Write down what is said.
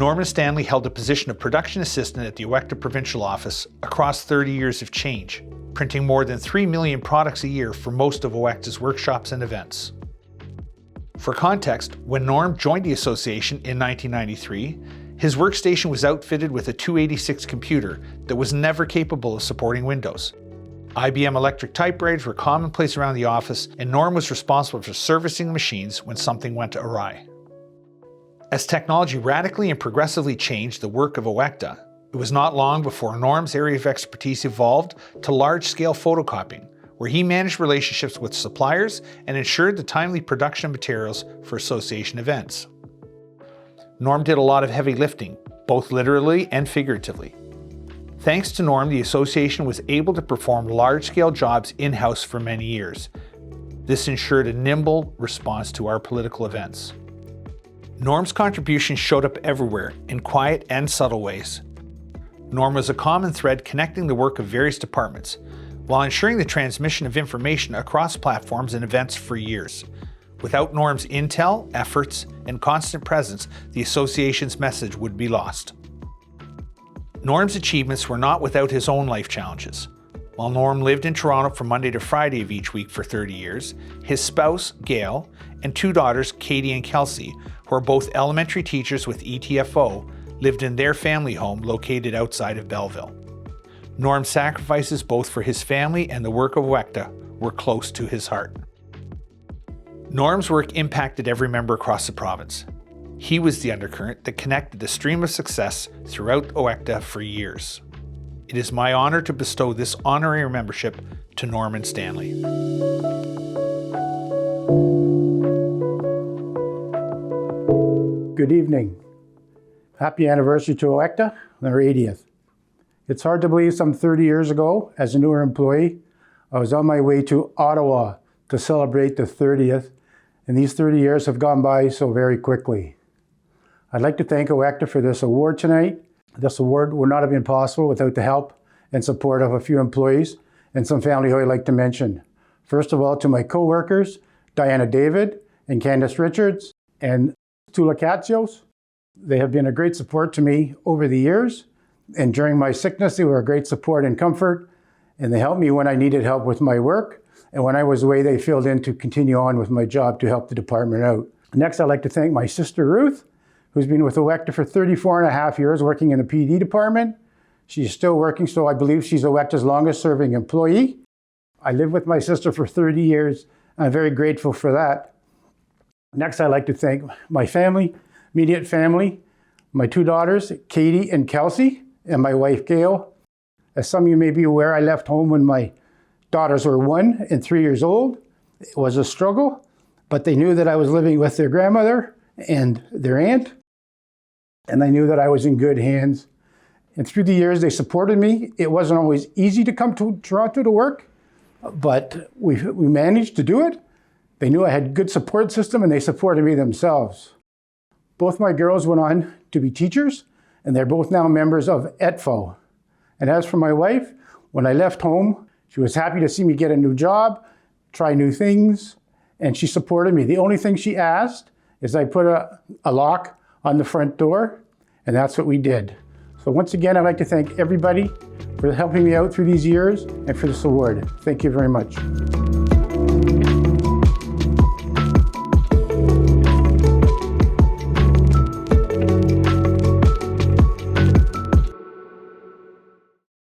Norm and Stanley held a position of production assistant at the Owecta Provincial Office across 30 years of change, printing more than 3 million products a year for most of Owecta's workshops and events. For context, when Norm joined the association in 1993, his workstation was outfitted with a 286 computer that was never capable of supporting Windows. IBM electric typewriters were commonplace around the office, and Norm was responsible for servicing the machines when something went awry. As technology radically and progressively changed the work of Owecta, it was not long before Norm's area of expertise evolved to large-scale photocopying, where he managed relationships with suppliers and ensured the timely production of materials for association events. Norm did a lot of heavy lifting, both literally and figuratively. Thanks to Norm, the association was able to perform large-scale jobs in-house for many years. This ensured a nimble response to our political events. Norm's contributions showed up everywhere, in quiet and subtle ways. Norm was a common thread connecting the work of various departments, while ensuring the transmission of information across platforms and events for years. Without Norm's intel, efforts, and constant presence, the association's message would be lost. Norm's achievements were not without his own life challenges. While Norm lived in Toronto from Monday to Friday of each week for 30 years, his spouse, Gail, and 2 daughters, Katie and Kelsey, who are both elementary teachers with ETFO, lived in their family home located outside of Belleville. Norm's sacrifices both for his family and the work of Owecta were close to his heart. Norm's work impacted every member across the province. He was the undercurrent that connected the stream of success throughout Owecta for years. It is my honor to bestow this honorary membership to Norm and Stanley. Good evening. Happy anniversary to Owecta, their 80th. It's hard to believe some 30 years ago, as a newer employee, I was on my way to Ottawa to celebrate the 30th, and these 30 years have gone by so very quickly. I'd like to thank Owecta for this award tonight. This award would not have been possible without the help and support of a few employees and some family who I'd like to mention. First of all, to my co-workers, Diana David and Candace Richards and Tula Katsios. They have been a great support to me over the years, and during my sickness, they were a great support and comfort, and they helped me when I needed help with my work, and when I was away, they filled in to continue on with my job to help the department out. Next, I'd like to thank my sister Ruth, who's been with Owecta for 34 and a half years working in the PD department. She's still working, so I believe she's Owecta's longest serving employee. I lived with my sister for 30 years. I'm very grateful for that. Next, I'd like to thank my family, immediate family, my 2 daughters, Katie and Kelsey, and my wife, Gail. As some of you may be aware, I left home when my daughters were 1 and 3 years old. It was a struggle, but they knew that I was living with their grandmother and their aunt, and I knew that I was in good hands. And through the years, they supported me. It wasn't always easy to come to Toronto to work, but we managed to do it. They knew I had a good support system, and they supported me themselves. Both my girls went on to be teachers, and they're both now members of ETFO. And as for my wife, when I left home, she was happy to see me get a new job, try new things, and she supported me. The only thing she asked is I put a lock on the front door, and that's what we did. So once again, I'd like to thank everybody for helping me out through these years and for this award. Thank you very much.